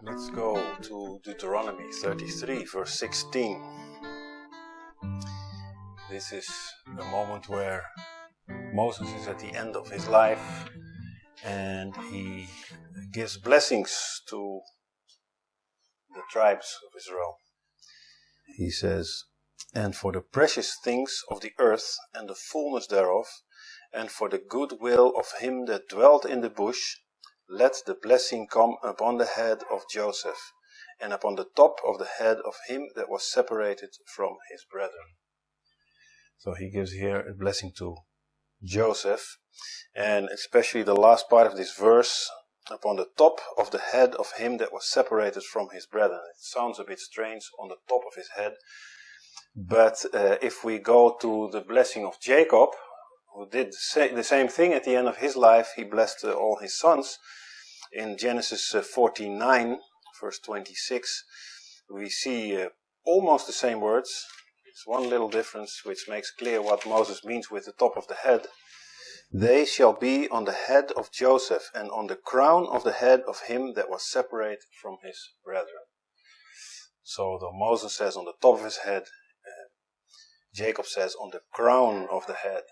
Let's go to Deuteronomy 33, verse 16. This is a moment where Moses is at the end of his life and he gives blessings to the tribes of Israel. He says, "And for the precious things of the earth and the fullness thereof, and for the good will of him that dwelt in the bush, let the blessing come upon the head of Joseph, and upon the top of the head of him that was separated from his brethren." So he gives here a blessing to Joseph, and especially the last part of this verse, upon the top of the head of him that was separated from his brethren. It sounds a bit strange, on the top of his head, but if we go to the blessing of Jacob, who did the same thing at the end of his life, he blessed all his sons. In Genesis 49, verse 26, we see almost the same words. There's one little difference which makes clear what Moses means with the top of the head. "They shall be on the head of Joseph, and on the crown of the head of him that was separated from his brethren." So though Moses says on the top of his head, Jacob says on the crown of the head.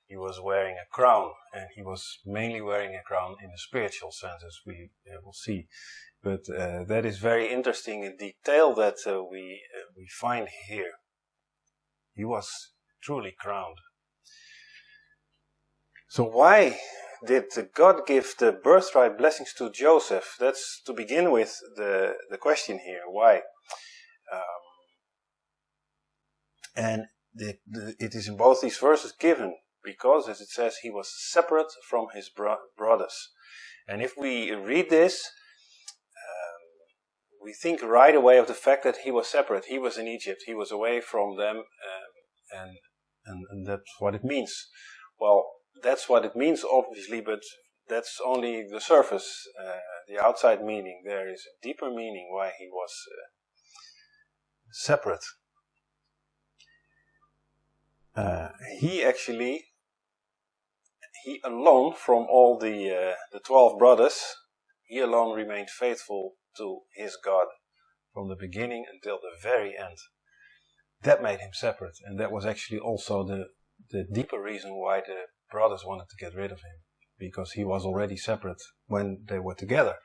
He was wearing a crown, and he was mainly wearing a crown in a spiritual sense, as we will see. But that is very interesting in detail that we find here. He was truly crowned. So why did God give the birthright blessings to Joseph? That's to begin with the question here. Why? And it is in both these verses given. Because, as it says, he was separate from his brothers. And if we read this, we think right away of the fact that he was separate. He was in Egypt. He was away from them. And that's what it means. Well, that's what it means, obviously, but that's only the surface, the outside meaning. There is a deeper meaning why he was separate. He alone, from all the 12 brothers, he alone remained faithful to his God from the beginning until the very end. That made him separate, and that was actually also the deeper reason why the brothers wanted to get rid of him, because he was already separate when they were together.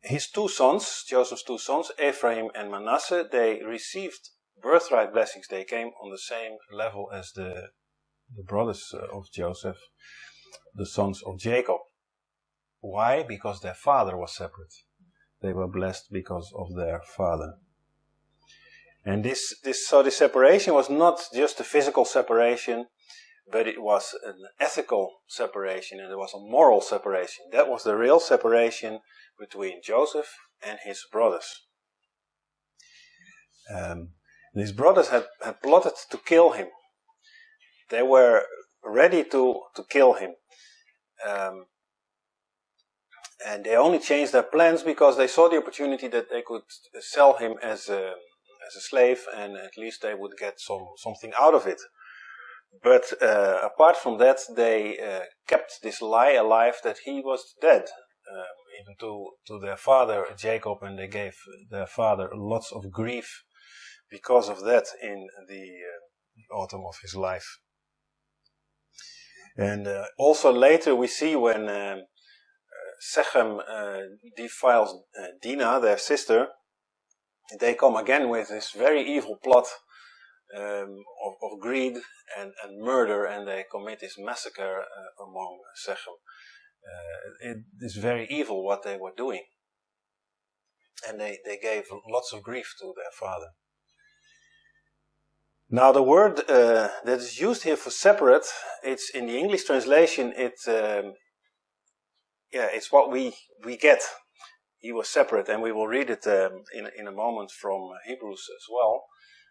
His two sons, Joseph's two sons, Ephraim and Manasseh, they received birthright blessings. They came on the same level as the brothers of Joseph, the sons of Jacob. Why? Because their father was separate. They were blessed because of their father. And this separation was not just a physical separation, but it was an ethical separation, and it was a moral separation. That was the real separation between Joseph and his brothers. His brothers had plotted to kill him. They were ready to kill him. And they only changed their plans because they saw the opportunity that they could sell him as a slave, and at least they would get something out of it. But apart from that, they kept this lie alive that he was dead, even to their father Jacob, and they gave their father lots of grief because of that in the autumn of his life. And also later we see when Shechem defiles Dinah, their sister, they come again with this very evil plot of greed and murder, and they commit this massacre among Shechem. It is very evil what they were doing. And they gave lots of grief to their father. Now the word that is used here for separate, it's in the English translation, it's what we get. He was separate, and we will read it in a moment from Hebrews as well.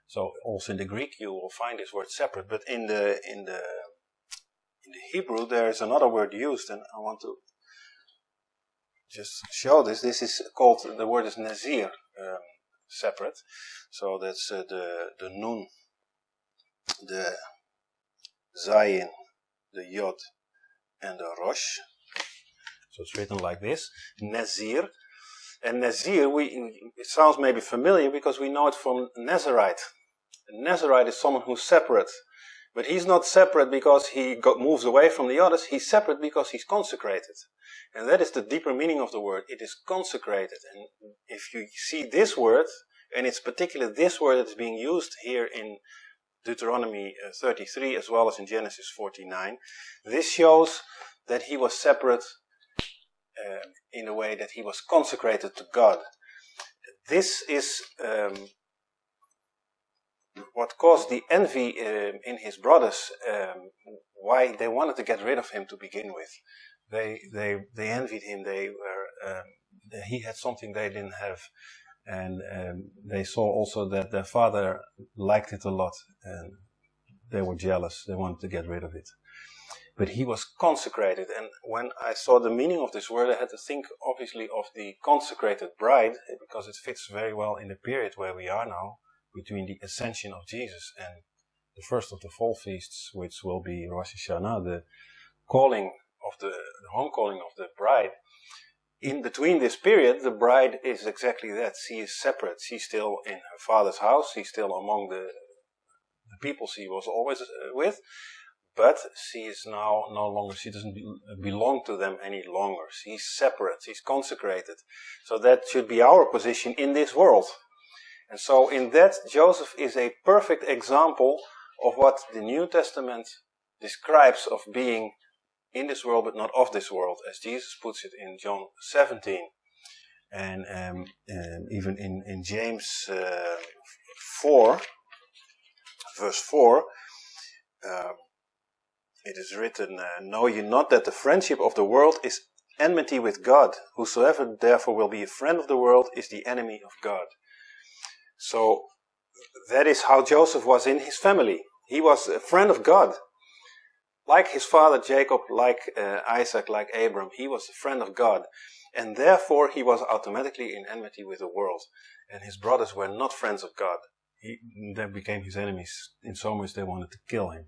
So also in the Greek you will find this word separate, but in the Hebrew there is another word used, and I want to just show this. This is called, the word is nazir, separate. So that's the nun, the zayin, the yod, and the rosh. So it's written like this, nazir. And nazir, it sounds maybe familiar because we know it from Nazarite. A Nazarite is someone who's separate. But he's not separate because he moves away from the others. He's separate because he's consecrated. And that is the deeper meaning of the word. It is consecrated. And if you see this word, and it's particularly this word that is being used here in Deuteronomy 33 as well as in Genesis 49, this shows that he was separate in a way that he was consecrated to God. This is what caused the envy in his brothers, why they wanted to get rid of him to begin with. They envied him. He had something they didn't have, and they saw also that their father liked it a lot, and they were jealous. They wanted to get rid of it. But he was consecrated, and when I saw the meaning of this word, I had to think obviously of the consecrated bride, because it fits very well in the period where we are now, between the ascension of Jesus and the first of the fall feasts, which will be Rosh Hashanah, the calling of the home calling of the bride. In between this period, the bride is exactly that. She is separate. She's still in her father's house. She's still among the people she was always with. But she is now no longer, she doesn't belong to them any longer. She's separate. She's consecrated. So that should be our position in this world. And so in that, Joseph is a perfect example of what the New Testament describes of being in this world but not of this world, as Jesus puts it in John 17. And even in James 4, verse 4, it is written, know ye not that the friendship of the world is enmity with God? Whosoever therefore will be a friend of the world is the enemy of God. So that is how Joseph was in his family. He was a friend of God. Like his father Jacob, like Isaac, like Abram, he was a friend of God. And therefore he was automatically in enmity with the world. And his brothers were not friends of God. They became his enemies in so much they wanted to kill him.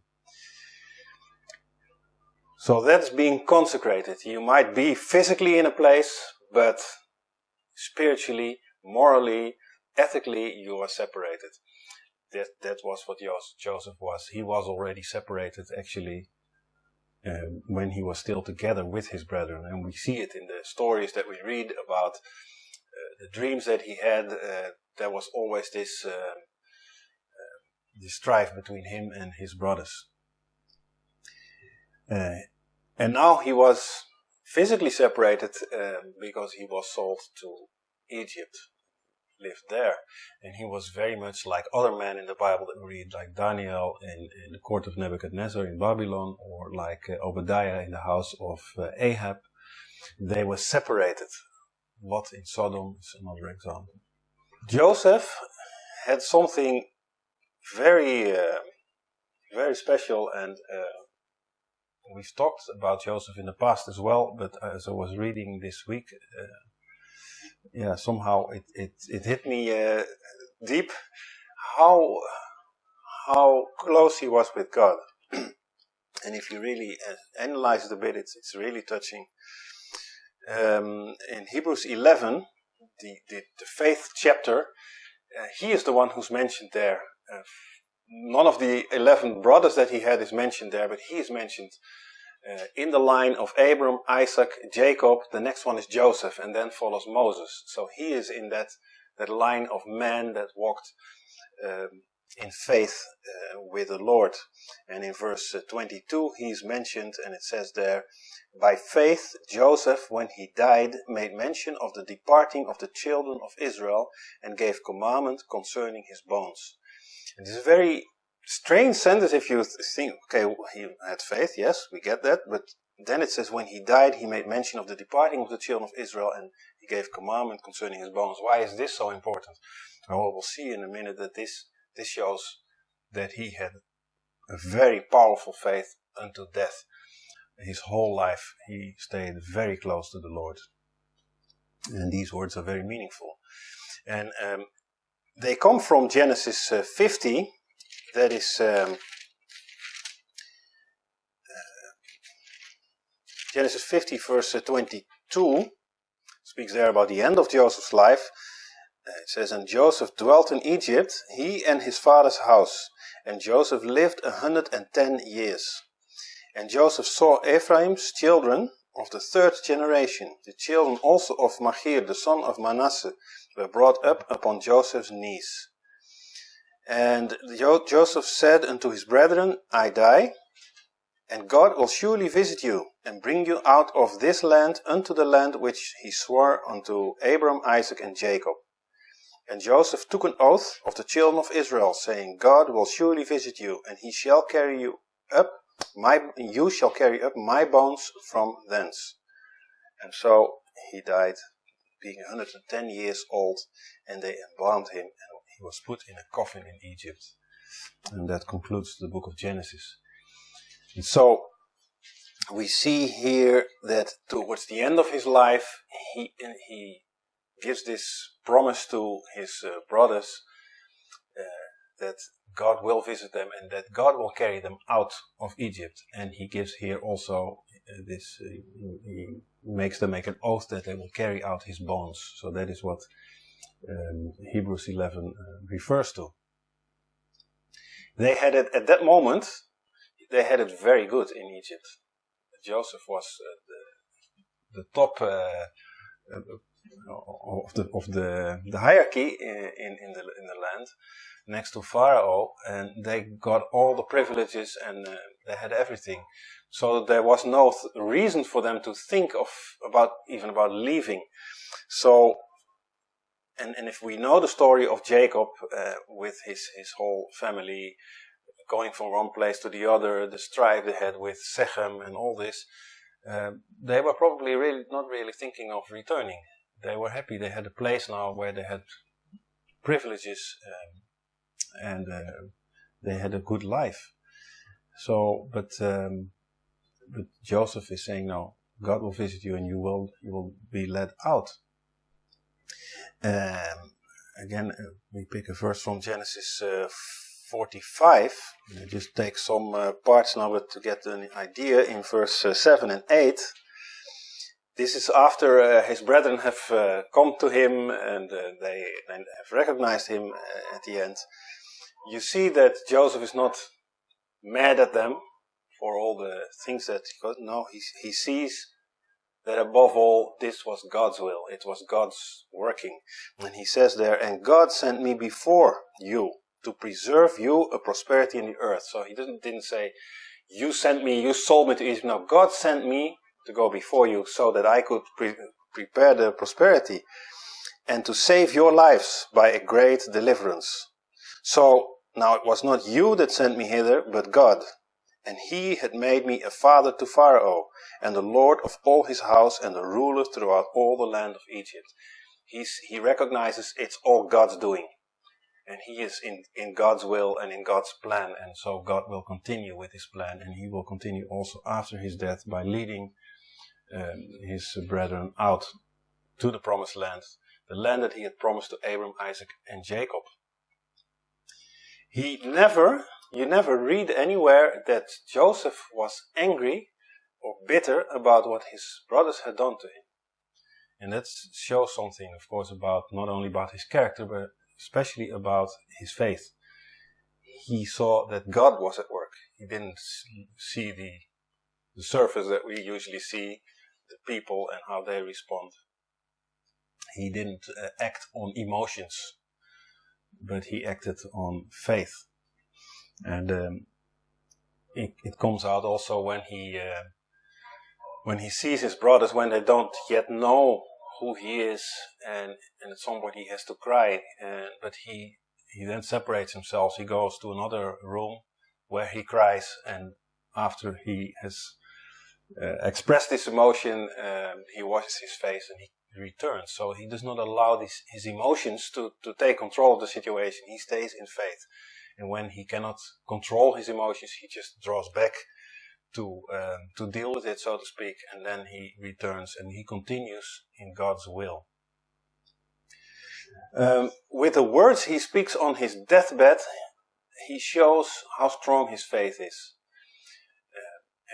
So that's being consecrated. You might be physically in a place, but spiritually, morally, ethically, you are separated. That was what Joseph was. He was already separated, actually, when he was still together with his brethren. And we see it in the stories that we read about the dreams that he had. There was always this strife between him and his brothers. And now he was physically separated because he was sold to Egypt, lived there. And he was very much like other men in the Bible that we read, like Daniel in the court of Nebuchadnezzar in Babylon, or like Obadiah in the house of Ahab. They were separated. Lot in Sodom is another example. Joseph had something very, very special, and we've talked about Joseph in the past as well, but as I was reading this week, somehow it hit me deep how close he was with God. And if you really analyze it a bit, it's really touching. In Hebrews 11, the faith chapter, he is the one who's mentioned there. None of the 11 brothers that he had is mentioned there, but he is mentioned in the line of Abram, Isaac, Jacob. The next one is Joseph, and then follows Moses. So he is in that line of men that walked in faith with the Lord. And in verse 22 he is mentioned, and it says there, by faith Joseph, when he died, made mention of the departing of the children of Israel, and gave commandment concerning his bones. It is a very strange sentence if you think, okay, he had faith, yes, we get that, but then it says when he died, he made mention of the departing of the children of Israel and he gave commandment concerning his bones. Why is this so important? Well, we'll see in a minute that this shows that he had a very powerful faith unto death. His whole life he stayed very close to the Lord. And these words are very meaningful. And they come from Genesis 50. That is Genesis 50 verse 22 speaks there about the end of Joseph's life. It says, and Joseph dwelt in Egypt, he and his father's house. And Joseph lived 110 years. And Joseph saw Ephraim's children of the third generation. The children also of Machir, the son of Manasseh, were brought up upon Joseph's knees. And Joseph said unto his brethren, I die, and God will surely visit you, and bring you out of this land unto the land which he swore unto Abram, Isaac, and Jacob. And Joseph took an oath of the children of Israel, saying, God will surely visit you, and you shall carry up my bones from thence. And so he died, being 110 years old, and they embalmed him, and he was put in a coffin in Egypt. And that concludes the book of Genesis. And so we see here that towards the end of his life, he gives this promise to his brothers that God will visit them and that God will carry them out of Egypt. And he gives here also he makes them make an oath that they will carry out his bones. So that is what Hebrews 11 refers to. They had it at that moment. They had it very good in Egypt. Joseph was the top of the hierarchy in the land, next to Pharaoh, and they got all the privileges and they had everything. So there was no reason for them to think about leaving. So, and if we know the story of Jacob with his whole family, going from one place to the other, the strife they had with Shechem and all this, they were probably not really thinking of returning. They were happy. They had a place now where they had privileges and they had a good life. So, but Joseph is saying, no, God will visit you and you will be led out. Again, we pick a verse from Genesis 45. I just take some parts now, but to get an idea, in verse 7 and 8. This is after his brethren have come to him and they have recognized him at the end. You see that Joseph is not mad at them for all the things that he got. No, he sees that above all, this was God's will. It was God's working. And he says there, and God sent me before you to preserve you a prosperity in the earth. So he didn't say, you sent me, you sold me to Egypt. No, God sent me to go before you so that I could prepare the prosperity and to save your lives by a great deliverance. So now it was not you that sent me hither, but God. And he had made me a father to Pharaoh, and the Lord of all his house, and a ruler throughout all the land of Egypt. He recognizes it's all God's doing. And he is in God's will and in God's plan. And so God will continue with his plan. And he will continue also after his death by leading his brethren out to the promised land. The land that he had promised to Abram, Isaac, and Jacob. You never read anywhere that Joseph was angry or bitter about what his brothers had done to him. And that shows something, of course, not only about his character, but especially about his faith. He saw that God was at work. He didn't see the surface that we usually see, the people and how they respond. He didn't act on emotions, but he acted on faith. And it comes out also when he sees his brothers, when they don't yet know who he is, and at some point he has to cry, but he he then separates himself. He goes to another room where he cries, and after he has expressed this emotion, he washes his face and he returns. So he does not allow his emotions to take control of the situation. He stays in faith. And when he cannot control his emotions, he just draws back to deal with it, so to speak, and then he returns and he continues in God's will. With the words he speaks on his deathbed, he shows how strong his faith is.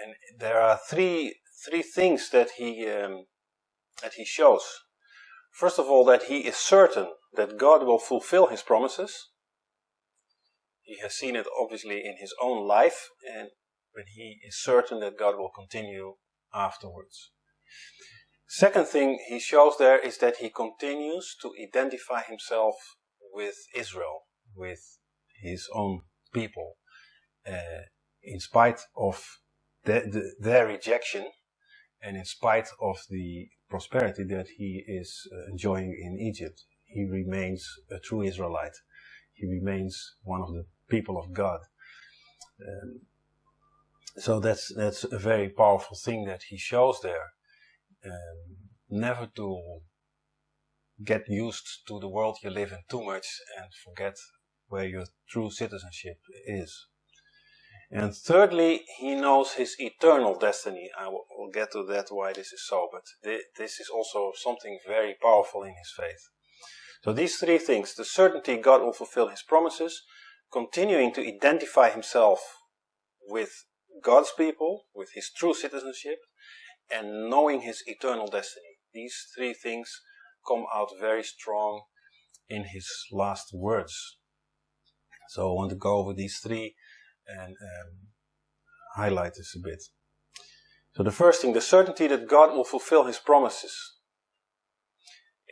And there are three things that he shows. First of all, that he is certain that God will fulfill his promises. He has seen it obviously in his own life, but he is certain that God will continue afterwards. Second thing he shows there is that he continues to identify himself with Israel, with his own people, in spite of their rejection and in spite of the prosperity that he is enjoying in Egypt. He remains a true Israelite. He remains one of the people of God. So that's a very powerful thing that he shows there. Never to get used to the world you live in too much and forget where your true citizenship is. And thirdly, he knows his eternal destiny. I will get to that, why this is so, but this is also something very powerful in his faith. So these three things: the certainty God will fulfill his promises, continuing to identify himself with God's people, with his true citizenship, and knowing his eternal destiny. These three things come out very strong in his last words. So I want to go over these three and highlight this a bit. So the first thing, the certainty that God will fulfill his promises.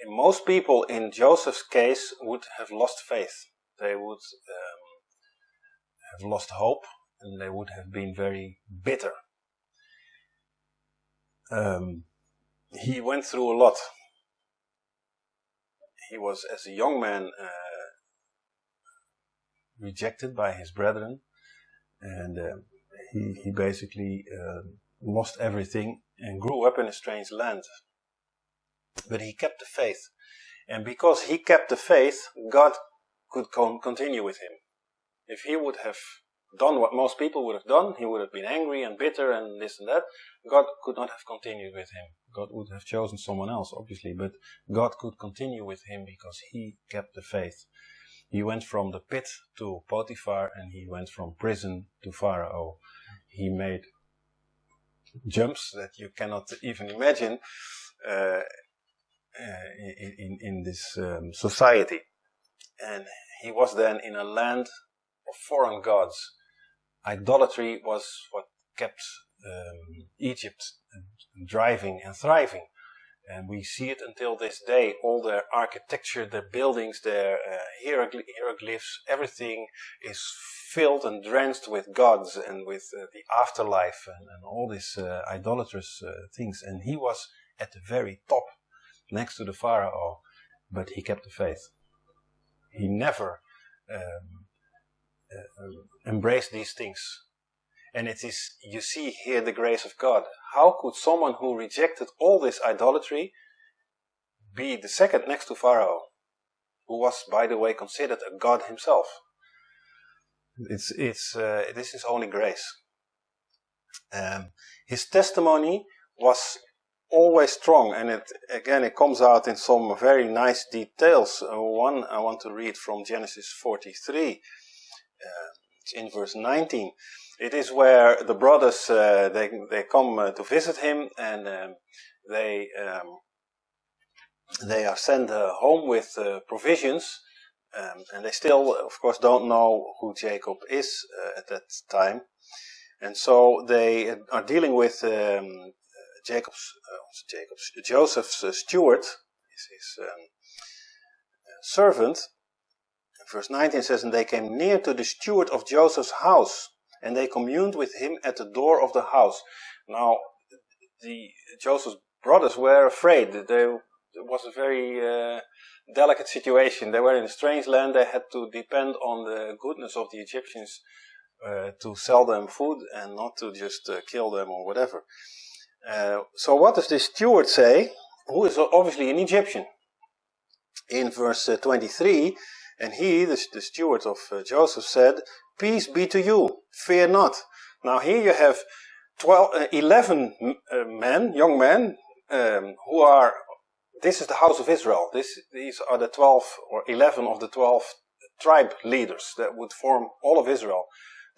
And most people in Joseph's case would have lost faith. They would have lost hope, and they would have been very bitter. He went through a lot. He was, as a young man, rejected by his brethren, and he basically lost everything and grew up in a strange land. But he kept the faith, and because he kept the faith, God could continue with him. If he would have done what most people would have done, he would have been angry and bitter and this and that. God could not have continued with him. God would have chosen someone else, obviously, but God could continue with him because he kept the faith. He went from the pit to Potiphar, and he went from prison to Pharaoh. He made jumps that you cannot even imagine in this society. And he was then in a land of foreign gods. Idolatry was what kept Egypt driving and thriving. And we see it until this day. All their architecture, their buildings, their hieroglyphs, everything is filled and drenched with gods and with the afterlife and all these idolatrous things. And he was at the very top, next to the Pharaoh, but he kept the faith. He never embraced these things. And it is, you see here, the grace of God. How could someone who rejected all this idolatry be the second next to Pharaoh, who was, by the way, considered a god himself? This is only grace. His testimony was always strong, and it comes out in some very nice details. One I want to read from Genesis 43. It's in verse 19. It is where the brothers they come to visit him, and they are sent home with provisions, and they still, of course, don't know who Jacob is at that time, and so they are dealing with Joseph's steward, his servant. Verse 19 says, "And they came near to the steward of Joseph's house, and they communed with him at the door of the house." Now, Joseph's brothers were afraid. They was a very delicate situation. They were in a strange land. They had to depend on the goodness of the Egyptians to sell them food and not to just kill them or whatever. So what does the steward say, who is obviously an Egyptian? In verse 23, and he, the steward of Joseph, said, "Peace be to you, fear not." Now here you have 11 men, young men, who are, this is the house of Israel. These are the 12 or 11 of the 12 tribe leaders that would form all of Israel,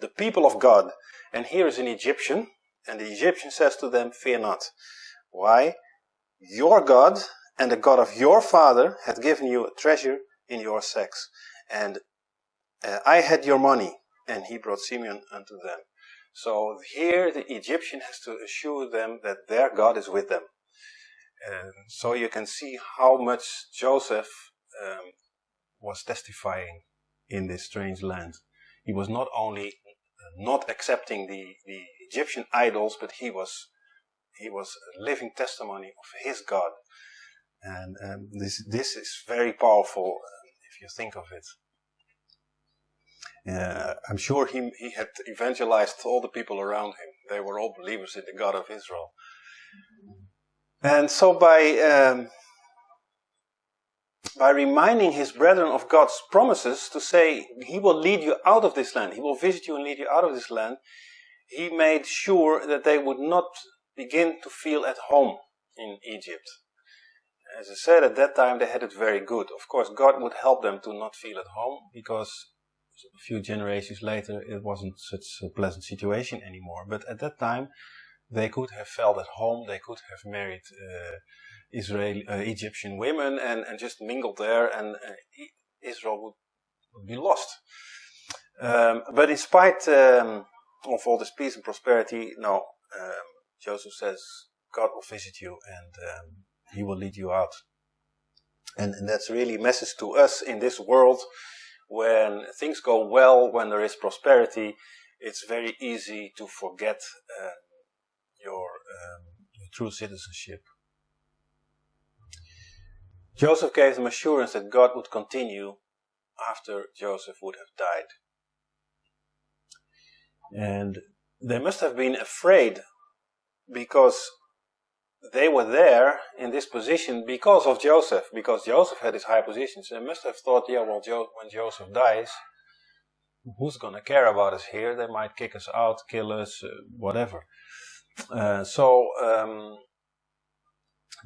the people of God. And here is an Egyptian, and the Egyptian says to them, "Fear not." Why? Your God and the God of your father hath given you a treasure in your sacks. And I had your money. And he brought Simeon unto them. So here the Egyptian has to assure them that their God is with them. So you can see how much Joseph was testifying in this strange land. He was not only not accepting the Egyptian idols, but he was a living testimony of his God. And this is very powerful if you think of it. I'm sure he had evangelized all the people around him. They were all believers in the God of Israel. And so by reminding his brethren of God's promises to say, he will lead you out of this land, he will visit you and lead you out of this land, he made sure that they would not begin to feel at home in Egypt. As I said, at that time they had it very good. Of course, God would help them to not feel at home, because a few generations later it wasn't such a pleasant situation anymore. But at that time they could have felt at home, they could have married Egyptian women and just mingled there, and Israel would be lost. But in spite of all this peace and prosperity, no, Joseph says, God will visit you and he will lead you out. And that's really a message to us in this world. When things go well, when there is prosperity, it's very easy to forget your true citizenship. Joseph gave them assurance that God would continue after Joseph would have died. And they must have been afraid, because they were there in this position because of Joseph, because Joseph had his high positions. They must have thought, yeah, well, when Joseph dies, who's going to care about us here? They might kick us out, kill us, whatever. So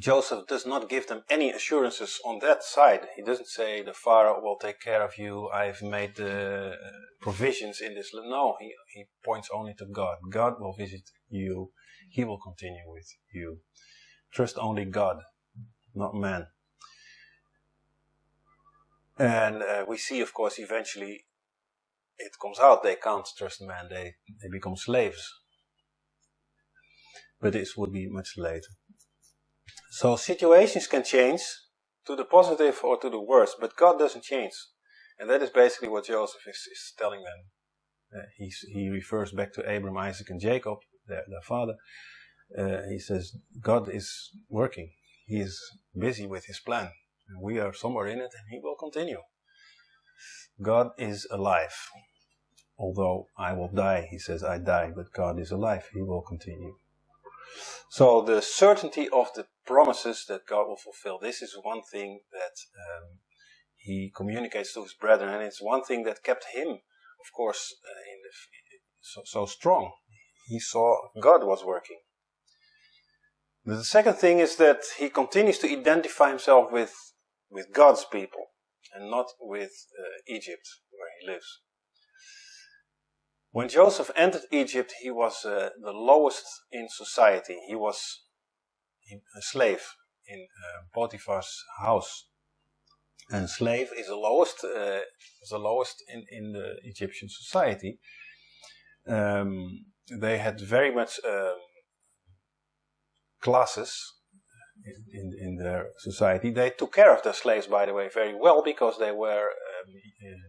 Joseph does not give them any assurances on that side. He doesn't say the Pharaoh will take care of you, I've made the provisions in this. No, he points only to God. God will visit you. He will continue with you. Trust only God, not man. And we see, of course, eventually it comes out. They can't trust man. They become slaves. But this would be much later. So situations can change to the positive or to the worse, but God doesn't change. And that is basically what Joseph is telling them. He refers back to Abraham, Isaac, and Jacob, their father. He says, God is working. He is busy with his plan. And we are somewhere in it, and he will continue. God is alive. Although I will die, he says, I die, but God is alive. He will continue. So the certainty of the promises that God will fulfill, this is one thing that he communicates to his brethren, and it's one thing that kept him, of course, so strong. He saw God was working. The second thing is that he continues to identify himself with God's people and not with Egypt, where he lives. When Joseph entered Egypt, he was the lowest in society. He was a slave in Potiphar's house. And slave is the lowest in the Egyptian society. They had very much classes in their society. They took care of their slaves, by the way, very well, because they were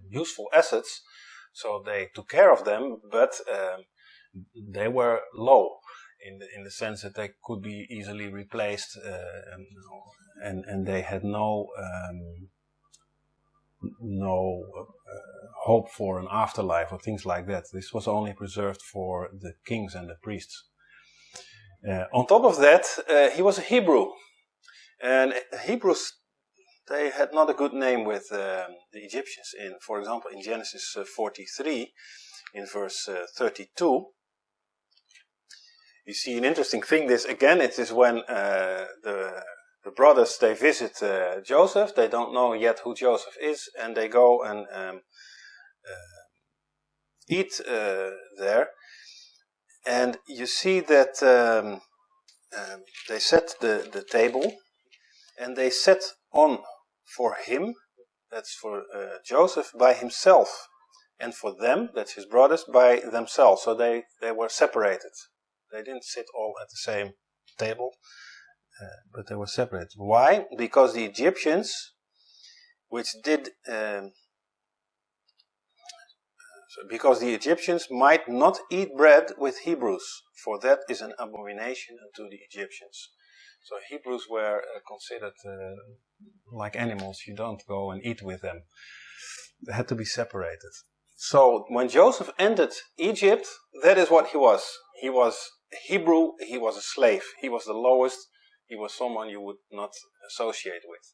useful assets. So they took care of them, but they were low in the sense that they could be easily replaced, and they had no hope for an afterlife or things like that. This was only preserved for the kings and the priests. On top of that, he was a Hebrew, and Hebrews, they had not a good name with the Egyptians. For example, in Genesis 43, in verse 32, you see an interesting thing. This again, it is when the brothers, they visit Joseph. They don't know yet who Joseph is, and they go and eat there. And you see that they set the table, and they set on for him, that's for Joseph, by himself, and for them, that's his brothers, by themselves. So they were separated. They didn't sit all at the same table, but they were separated. Why? Because the Egyptians, because the Egyptians might not eat bread with Hebrews, for that is an abomination unto the Egyptians. So Hebrews were considered like animals. You don't go and eat with them. They had to be separated. So when Joseph entered Egypt, that is what he was. He was Hebrew, he was a slave. He was the lowest. He was someone you would not associate with.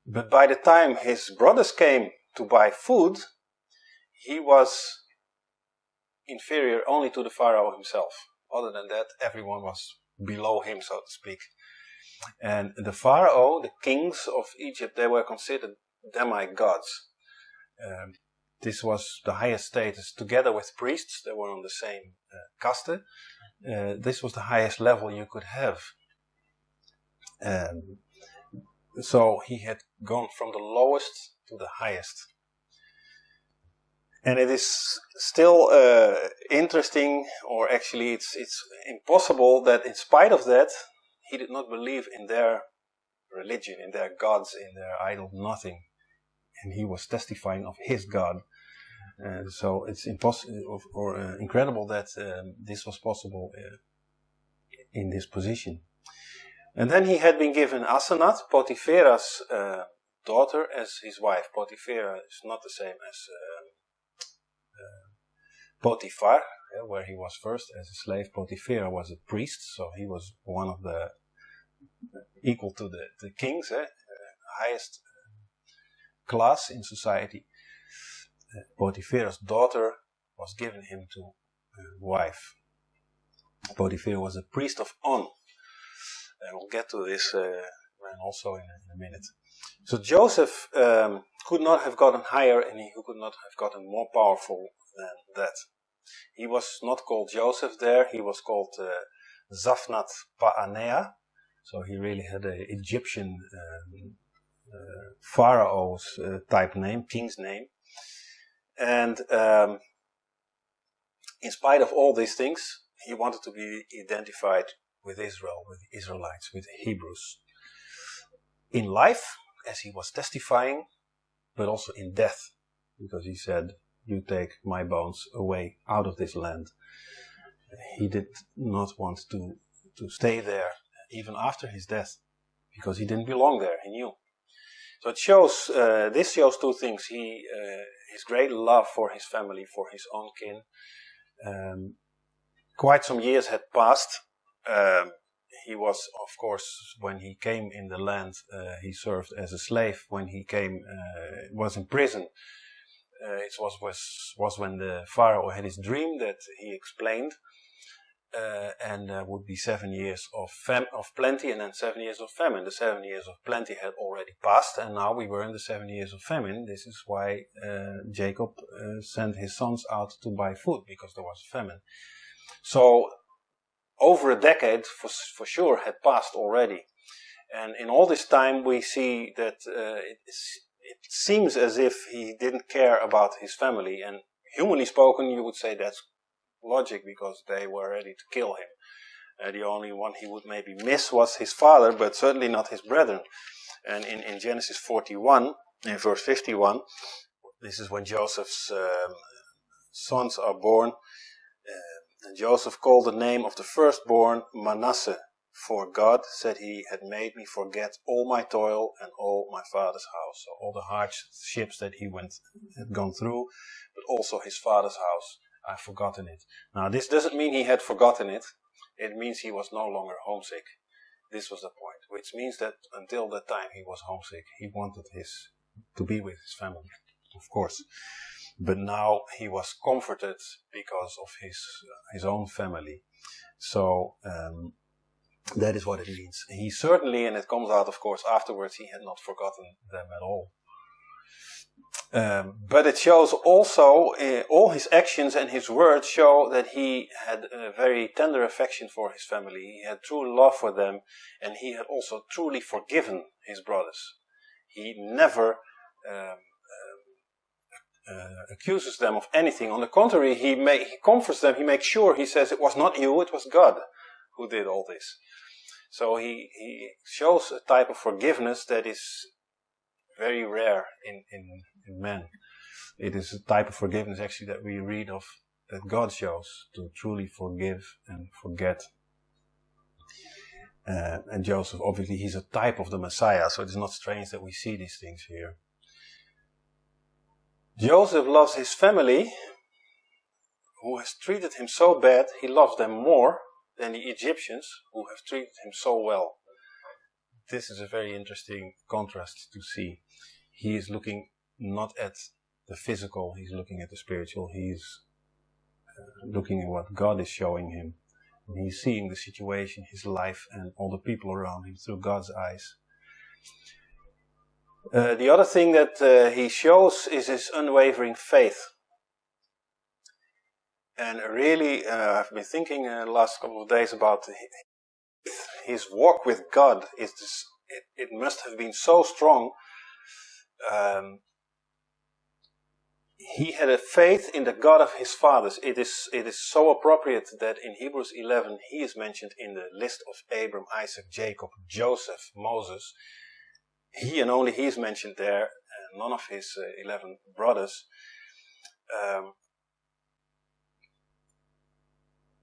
But by the time his brothers came to buy food, he was inferior only to the Pharaoh himself. Other than that, everyone was below him, so to speak. And the Pharaoh, the kings of Egypt, they were considered demigods. This was the highest status, together with priests. They were on the same caste. This was the highest level you could have. So he had gone from the lowest to the highest. And it is still interesting, or actually it's impossible, that in spite of that, he did not believe in their religion, in their gods, in their idol, nothing. And he was testifying of his God. So it's impossible or incredible that this was possible in this position. And then he had been given Asenath, Potiphar's daughter, as his wife. Potiphar is not the same as Potiphar, where he was first as a slave. Potiphar was a priest, so he was one of the equal to the kings, highest class in society. Potiphar's daughter was given him to wife. Potiphar was a priest of On. And we'll get to this also in a minute. So Joseph could not have gotten higher, and he could not have gotten more powerful than that. He was not called Joseph there. He was called Zaphnath Paaneah. So he really had an Egyptian Pharaoh's type name, king's name. And in spite of all these things, he wanted to be identified with Israel, with the Israelites, with the Hebrews. In life, as he was testifying, but also in death, because he said, "You take my bones away out of this land." He did not want to stay there, even after his death, because he didn't belong there, he knew. So it shows, this shows two things. His great love for his family, for his own kin. Quite some years had passed. He was, of course, when he came in the land, he served as a slave. When he came, was in prison. It was when the Pharaoh had his dream that he explained. And there would be 7 years of plenty, and then 7 years of famine. The 7 years of plenty had already passed, and now we were in the 7 years of famine. This is why Jacob sent his sons out to buy food, because there was famine. So over a decade, for sure, had passed already. And in all this time, we see that it seems as if he didn't care about his family. And humanly spoken, you would say that's logic, because they were ready to kill him. The only one he would maybe miss was his father, but certainly not his brethren. And in Genesis 41, in verse 51, this is when Joseph's sons are born. And Joseph called the name of the firstborn Manasseh, for God said he had made me forget all my toil and all my father's house. So all the hardships that he had gone through, but also his father's house, I've forgotten it. Now this doesn't mean he had forgotten it. It means he was no longer homesick. This was the point, which means that until that time he was homesick. He wanted to be with his family, of course. But now he was comforted because of his own family. So that is what it means. He certainly, and it comes out of course afterwards, he had not forgotten them at all. But it shows also, all his actions and his words show that he had a very tender affection for his family. He had true love for them, and he had also truly forgiven his brothers. He never accuses them of anything. On the contrary, he comforts them. He makes sure, he says, it was not you, it was God who did all this. So he shows a type of forgiveness that is very rare in men. It is a type of forgiveness actually that we read of, that God shows, to truly forgive and forget. And Joseph, obviously, he's a type of the Messiah, so it's not strange that we see these things here. Joseph loves his family, who has treated him so bad. He loves them more than the Egyptians, who have treated him so well. This is a very interesting contrast to see. He is looking not at the physical, he's looking at the spiritual. He's looking at what God is showing him. And he's seeing the situation, his life, and all the people around him through God's eyes. The other thing that he shows is his unwavering faith. And really, I've been thinking the last couple of days about his walk with God. It must have been so strong. He had a faith in the God of his fathers. It is so appropriate that in Hebrews 11 he is mentioned in the list of Abram, Isaac, Jacob, Joseph, Moses. He and only he is mentioned there, and none of his 11 brothers.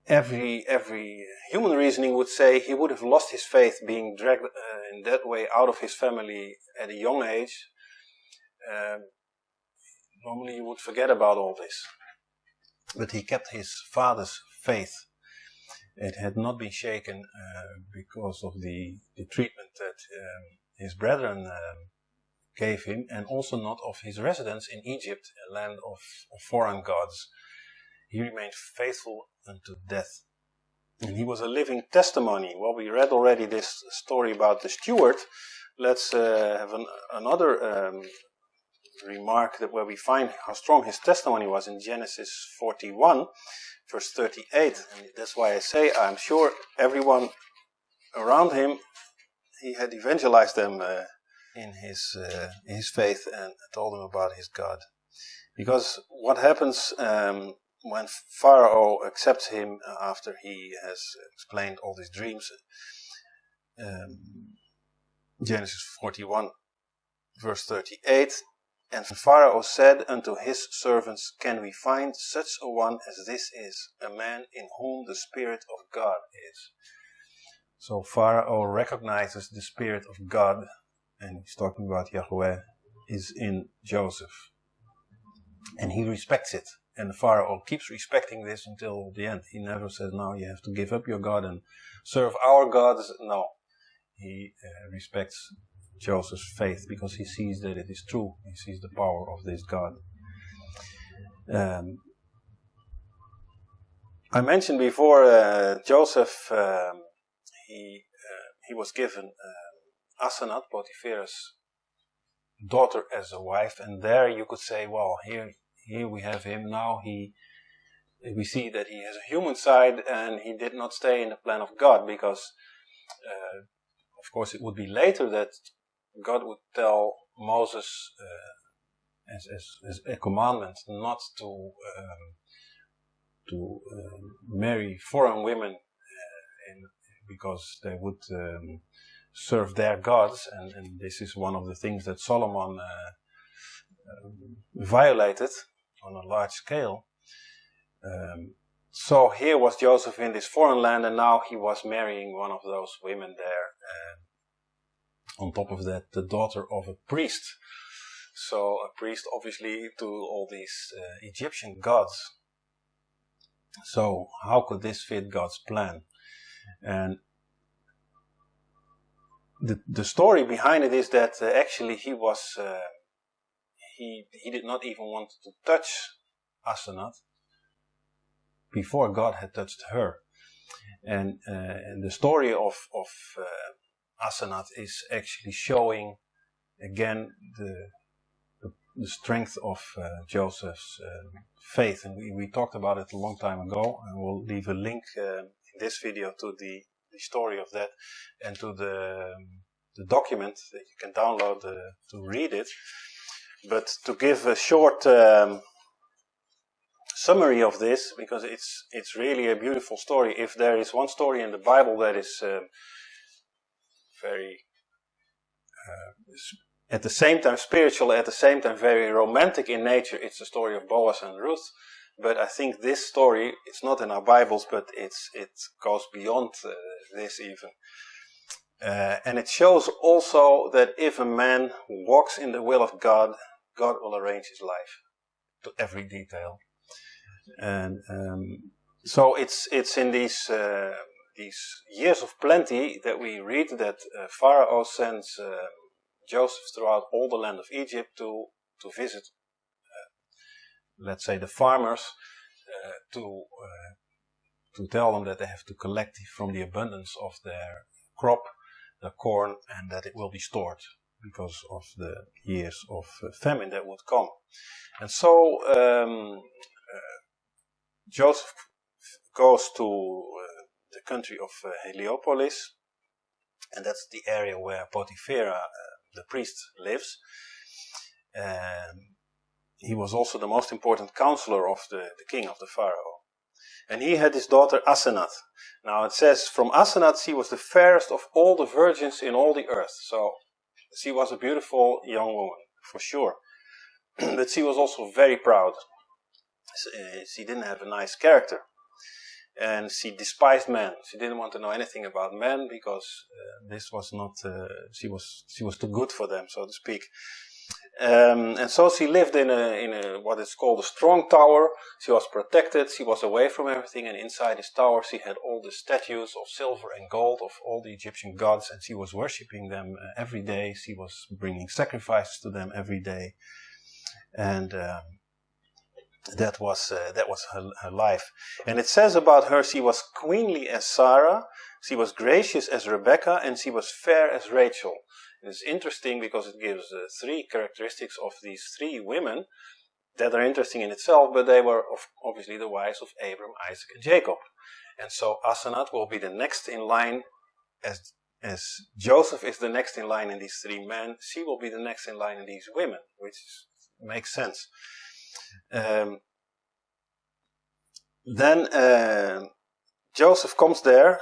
Every human reasoning would say he would have lost his faith being dragged in that way out of his family at a young age. Normally you would forget about all this. But he kept his father's faith. It had not been shaken because of the treatment that his brethren gave him, and also not of his residence in Egypt, a land of foreign gods. He remained faithful unto death. And he was a living testimony. Well, we read already this story about the steward. Let's have another remark where we find how strong his testimony was in Genesis 41, verse 38. And that's why I say, I'm sure everyone around him, he had evangelized them in his faith and told them about his God. Because what happens when Pharaoh accepts him after he has explained all these dreams, Genesis 41, verse 38, and Pharaoh said unto his servants, can we find such a one as this is, a man in whom the Spirit of God is? So Pharaoh recognizes the Spirit of God, and he's talking about Yahweh, is in Joseph. And he respects it. And Pharaoh keeps respecting this until the end. He never says, no, you have to give up your God and serve our gods. No. He respects Joseph's faith because he sees that it is true. He sees the power of this God. I mentioned before Joseph, he was given Asenat, Potiphar's daughter, as a wife. And there you could say, well, here we have him now. We see that he has a human side, and he did not stay in the plan of God, because of course it would be later that God would tell Moses as a commandment not to marry foreign women, because they would serve their gods, and this is one of the things that Solomon violated on a large scale. So here was Joseph in this foreign land, and now he was marrying one of those women there. On top of that, the daughter of a priest. So a priest obviously to all these Egyptian gods. So how could this fit God's plan? And the story behind it is that actually he was he did not even want to touch Asenath before God had touched her. And the story of Asenath is actually showing again the strength of Joseph's faith. And we talked about it a long time ago, and we'll leave a link in this video to the story of that and to the document that you can download to read it. But to give a short summary of this, because it's really a beautiful story. If there is one story in the Bible that is very at the same time spiritual, at the same time very romantic in nature, it's the story of Boaz and Ruth. But I think this story, it's not in our Bibles, but it goes beyond this even. And it shows also that if a man walks in the will of God, God will arrange his life to every detail. And so it's in these years of plenty that we read that Pharaoh sends Joseph throughout all the land of Egypt to visit, let's say, the farmers, to tell them that they have to collect from the abundance of their crop, the corn, and that it will be stored because of the years of famine that would come. And so Joseph goes to the country of Heliopolis, and that's the area where Potiphera, the priest, lives. He was also the most important counselor of the king of the Pharaoh. And he had his daughter Asenath. Now it says, from Asenath she was the fairest of all the virgins in all the earth. So she was a beautiful young woman, for sure. But she was also very proud. She didn't have a nice character. And she despised men. She didn't want to know anything about men because this was not. She was too good for them, so to speak. And so she lived in a what is called a strong tower. She was protected. She was away from everything, and inside this tower she had all the statues of silver and gold of all the Egyptian gods, and she was worshipping them every day. She was bringing sacrifices to them every day, and that was her life. And it says about her, she was queenly as Sarah, she was gracious as Rebecca, and she was fair as Rachel. It's interesting because it gives three characteristics of these three women that are interesting in itself, but they were obviously the wives of Abram, Isaac, and Jacob. And so Asenath will be the next in line, as Joseph is the next in line in these three men, she will be the next in line in these women, which makes sense. Then Joseph comes there,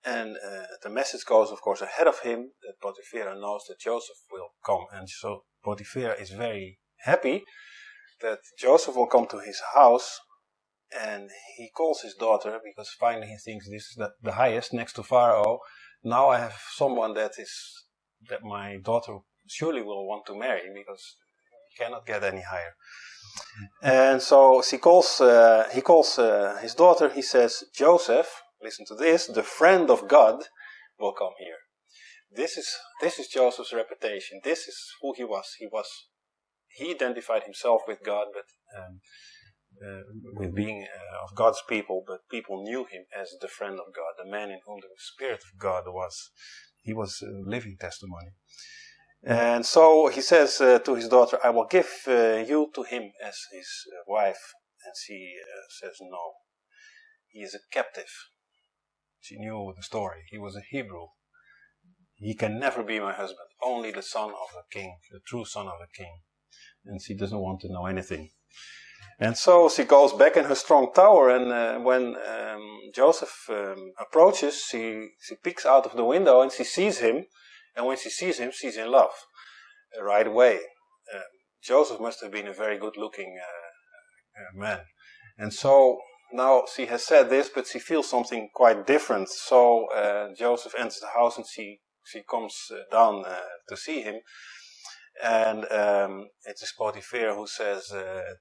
and the message goes, of course, ahead of him that Potiphera knows that Joseph will come. And so Potiphera is very happy that Joseph will come to his house, and he calls his daughter because finally he thinks this is the highest next to Pharaoh. Now I have someone that my daughter surely will want to marry because he cannot get any higher. And so he calls his daughter. He says, Joseph, listen to this, the friend of God will come here. This is Joseph's reputation. This is who he was. He identified himself with God, but with being of God's people, but people knew him as the friend of God, the man in whom the Spirit of God was. He was a living testimony. And so he says to his daughter, I will give you to him as his wife. And she says no. He is a captive. She knew the story. He was a Hebrew. He can never be my husband. Only the son of a king, the true son of a king. And she doesn't want to know anything. And so she goes back in her strong tower, and when Joseph approaches, she peeks out of the window and she sees him. And when she sees him, she's in love right away. Joseph must have been a very good-looking man. And so now she has said this, but she feels something quite different. So Joseph enters the house and she comes down to see him. And it is Potiphar who says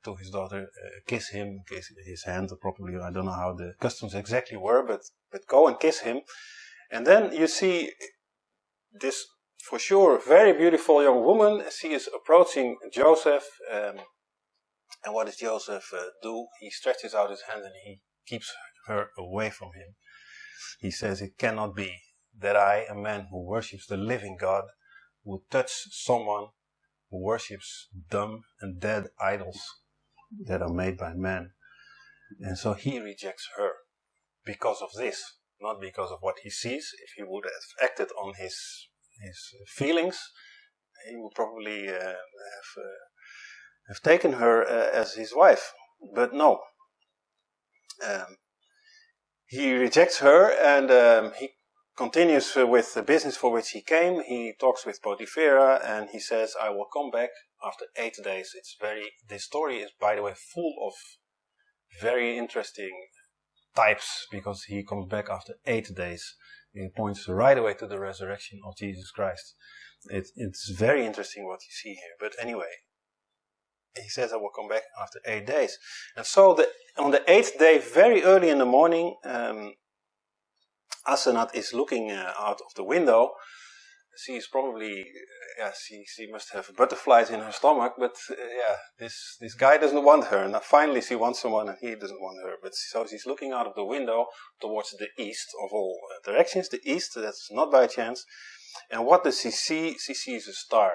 to his daughter, kiss him, kiss his hand, probably, I don't know how the customs exactly were, but go and kiss him. And then you see this, for sure, very beautiful young woman. She is approaching Joseph. And what does Joseph do? He stretches out his hand and he keeps her away from him. He says, it cannot be that I, a man who worships the living God, would touch someone who worships dumb and dead idols that are made by man. And so he rejects her because of this, not because of what he sees. If he would have acted on his feelings, he would probably have taken her as his wife. But no. He rejects her and he continues with the business for which he came. He talks with Potiphar and he says, I will come back after 8 days. This story is, by the way, full of very interesting types, because he comes back after 8 days. It points right away to the resurrection of Jesus Christ. It's very interesting what you see here. But anyway, he says, I will come back after 8 days. And so on the 8th day, very early in the morning, Asenat is looking out of the window. She is probably, she must have butterflies in her stomach, but this guy doesn't want her. Now finally she wants someone and he doesn't want her. But so she's looking out of the window towards the east of all directions. The east, that's not by chance. And what does she see? She sees a star.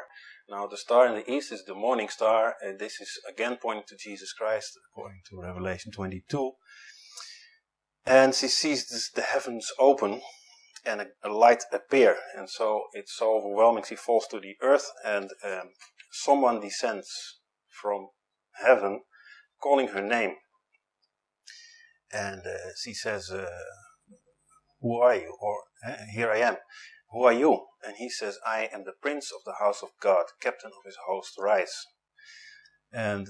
Now the star in the east is the morning star, and this is again pointing to Jesus Christ, according to Revelation 22. And she sees the heavens open and a light appear. And so it's so overwhelming, she falls to the earth, and someone descends from heaven calling her name. And she says, who are you? Or, here I am. Who are you? And he says, I am the prince of the house of God, captain of his host, rise. And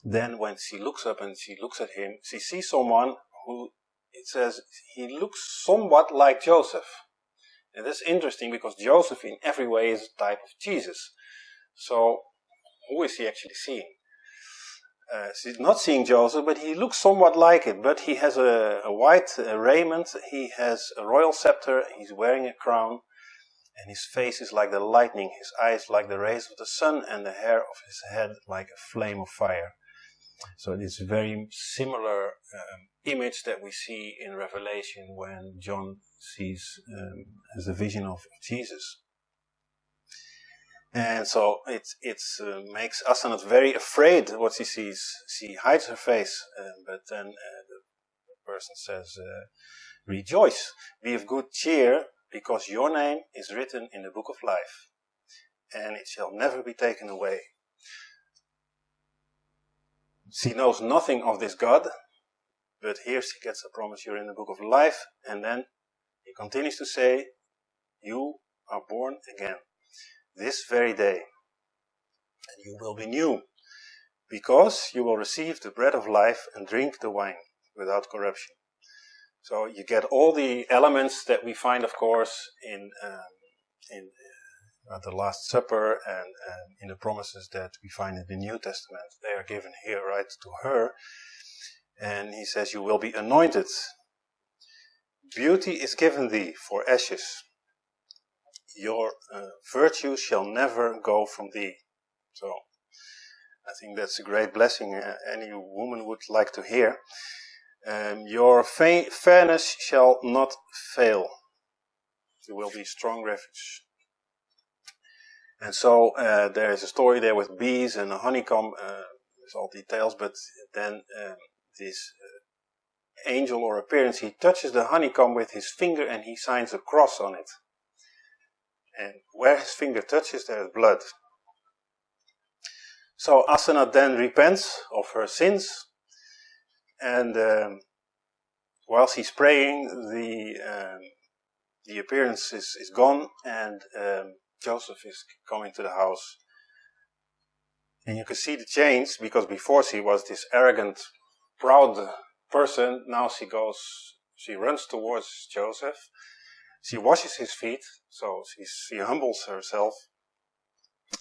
then when she looks up and she looks at him, she sees someone who, it says, he looks somewhat like Joseph. And that's interesting because Joseph in every way is a type of Jesus. So who is he actually seeing? She's not seeing Joseph, but he looks somewhat like it. But he has a white raiment, he has a royal scepter, he's wearing a crown, and his face is like the lightning, his eyes like the rays of the sun, and the hair of his head like a flame of fire. So it's a very similar image that we see in Revelation when John sees as a vision of Jesus. And so it makes Asenat very afraid what she sees. She hides her face, but then the person says, rejoice, be of good cheer, because your name is written in the book of life, and it shall never be taken away. She knows nothing of this God, but here she gets a promise, you're in the book of life, and then he continues to say, you are born again this very day, and you will be new, because you will receive the bread of life and drink the wine without corruption. So you get all the elements that we find, of course, in the Last Supper and in the promises that we find in the New Testament. They are given here right to her. And he says, you will be anointed. Beauty is given thee for ashes. Your virtue shall never go from thee. So I think that's a great blessing any woman would like to hear. Your fairness shall not fail. You will be strong refuge. And so there is a story there with bees and a honeycomb. There's all details, but then this angel or appearance, he touches the honeycomb with his finger and he signs a cross on it. And where his finger touches, there is blood. So Asenat then repents of her sins, and while she's praying, the appearance is gone, and Joseph is coming to the house. And you can see the change, because before she was this arrogant, proud person. Now she runs towards Joseph. She washes his feet, so she humbles herself,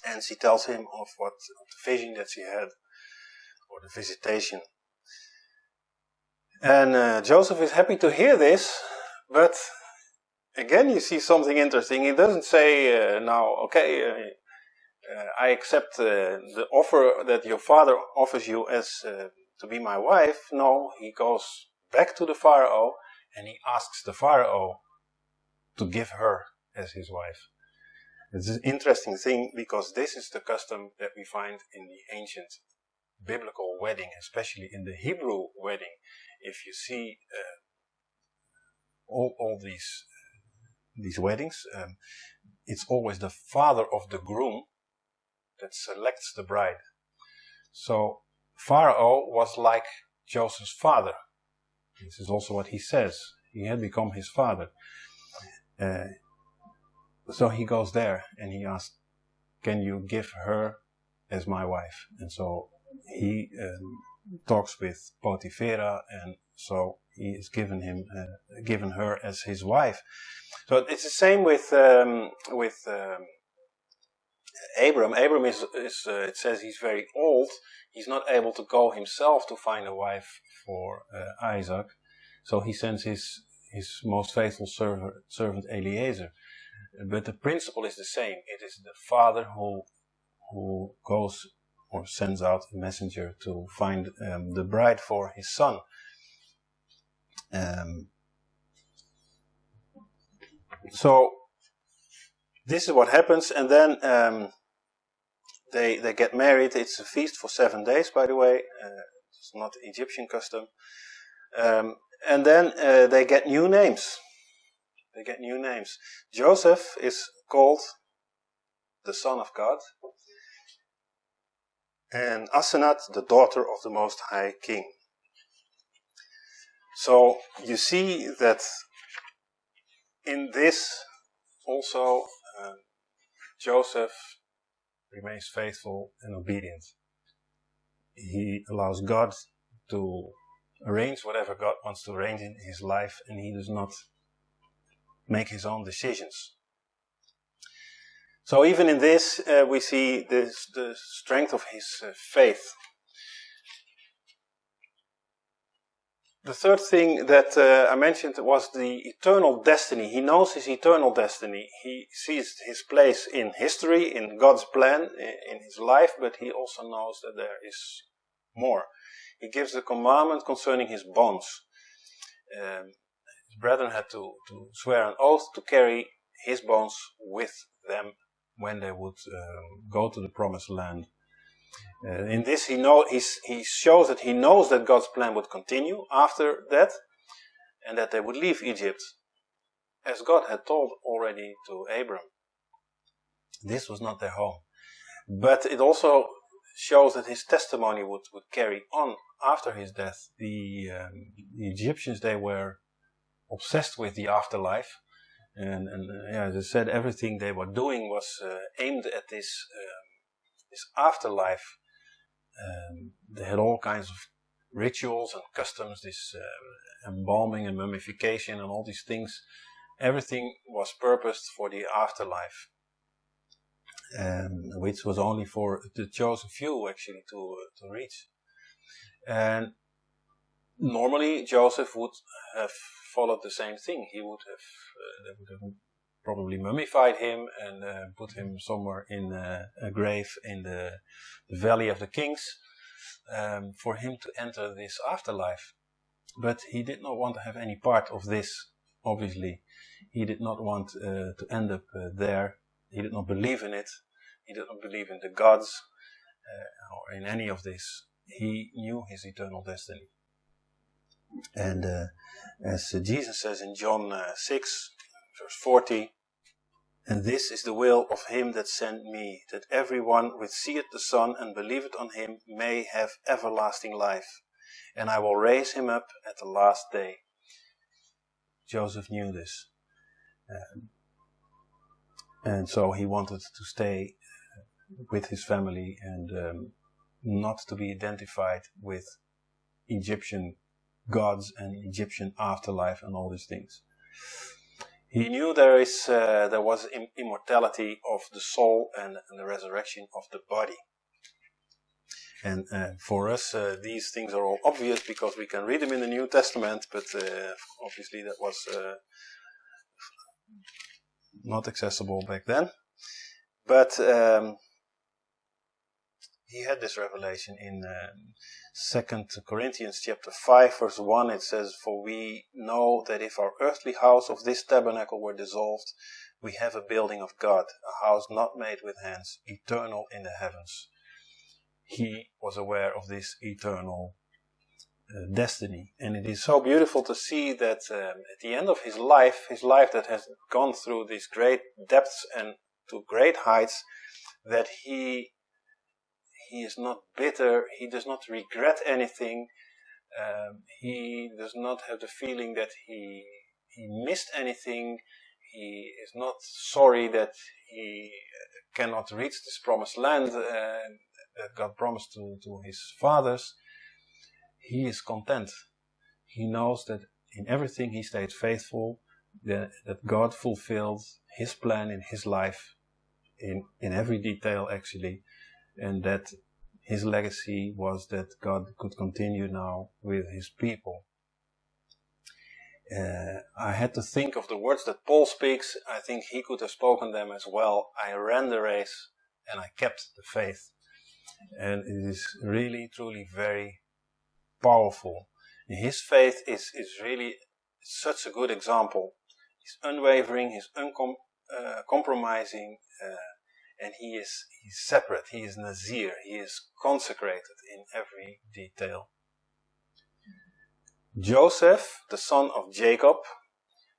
and she tells him of the vision that she had, or the visitation. And Joseph is happy to hear this, but again you see something interesting. He doesn't say, I accept the offer that your father offers you as to be my wife. No, he goes back to the Pharaoh, and he asks the Pharaoh to give her as his wife. It's an interesting thing, because this is the custom that we find in the ancient biblical wedding, especially in the Hebrew wedding. If you see all these weddings, it's always the father of the groom that selects the bride. So Pharaoh was like Joseph's father. This is also what he says. He had become his father. So he goes there and he asks, can you give her as my wife? And so he talks with Potiphera, and so he is given her as his wife. So it's the same with Abram. Abram is it says he's very old. He's not able to go himself to find a wife for Isaac. So he sends his most faithful servant Eliezer. But the principle is the same. It is the father who goes or sends out a messenger to find the bride for his son. So this is what happens, and then they get married. It's a feast for 7 days, by the way. It's not Egyptian custom. And then they get new names. Joseph is called the Son of God, and Asenath, the daughter of the Most High King. So you see that in this also Joseph remains faithful and obedient. He allows God to arrange whatever God wants to arrange in his life, and he does not make his own decisions. So even in this, we see the strength of his faith. The third thing that I mentioned was the eternal destiny. He knows his eternal destiny. He sees his place in history, in God's plan, in his life, but he also knows that there is more. He gives the commandment concerning his bones. His brethren had to swear an oath to carry his bones with them when they would go to the promised land. In this he shows that he knows that God's plan would continue after that, and that they would leave Egypt, as God had told already to Abram. This was not their home. But it also shows that his testimony would carry on after his death. The Egyptians, they were obsessed with the afterlife, and as I said, everything they were doing was aimed at this afterlife. They had all kinds of rituals and customs, this embalming and mummification and all these things. Everything was purposed for the afterlife, which was only for the chosen few actually to reach. And normally Joseph would have followed the same thing. He would have, they would have probably mummified him and put him somewhere in a grave in the Valley of the Kings, for him to enter this afterlife. But he did not want to have any part of this, obviously. He did not want to end up there. He did not believe in it. He did not believe in the gods or in any of this. He knew his eternal destiny. And as Jesus says in John 6, verse 40, "And this is the will of him that sent me, that everyone which seeth the Son and believeth on him may have everlasting life. And I will raise him up at the last day." Joseph knew this. And so he wanted to stay with his family and not to be identified with Egyptian gods and Egyptian afterlife and all these things. He knew there was immortality of the soul and the resurrection of the body. And for us, these things are all obvious because we can read them in the New Testament, but obviously that was not accessible back then. But he had this revelation in 2 Corinthians chapter 5, verse 1. It says, "For we know that if our earthly house of this tabernacle were dissolved, we have a building of God, a house not made with hands, eternal in the heavens." He was aware of this eternal destiny. And it is so beautiful to see that at the end of his life that has gone through these great depths and to great heights, that he is not bitter, he does not regret anything, he does not have the feeling that he missed anything, he is not sorry that he cannot reach this promised land that God promised to his fathers. He is content. He knows that in everything he stayed faithful, that God fulfilled his plan in his life, in every detail actually, and that his legacy was that God could continue now with his people. I had to think of the words that Paul speaks. I think he could have spoken them as well. I ran the race and I kept the faith. And it is really, truly very powerful. His faith is really such a good example. He's unwavering, he's uncompromising, and he's separate, he is Nazir, he is consecrated in every detail. Joseph, the son of Jacob,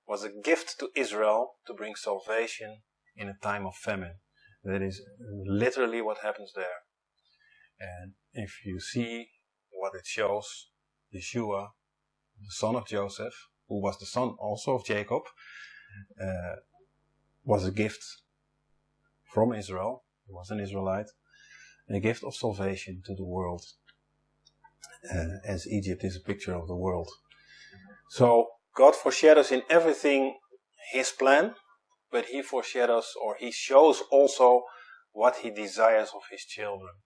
was a gift to Israel to bring salvation in a time of famine. That is literally what happens there. And if you see what it shows, Yeshua, the son of Joseph, who was the son also of Jacob, was a gift from Israel. He was an Israelite, and a gift of salvation to the world, as Egypt is a picture of the world. So God foreshadows in everything his plan, but he foreshadows, or he shows also what he desires of his children.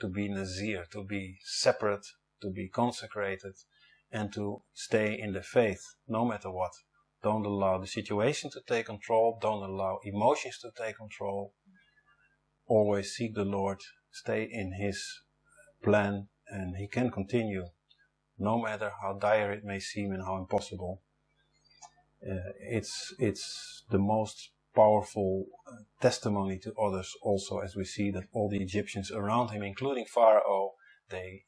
To be Nazir, to be separate, to be consecrated, and to stay in the faith, no matter what. Don't allow the situation to take control, don't allow emotions to take control. Always seek the Lord, stay in his plan, and he can continue, no matter how dire it may seem and how impossible. It's the most powerful testimony to others also, as we see that all the Egyptians around him, including Pharaoh, they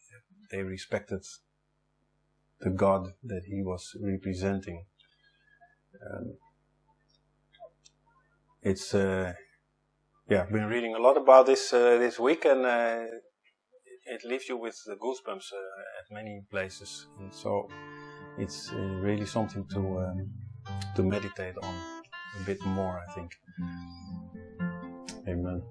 respected the God that he was representing. I've been reading a lot about this this week, and it leaves you with the goosebumps at many places, and so it's really something to meditate on a bit more, I think. Amen.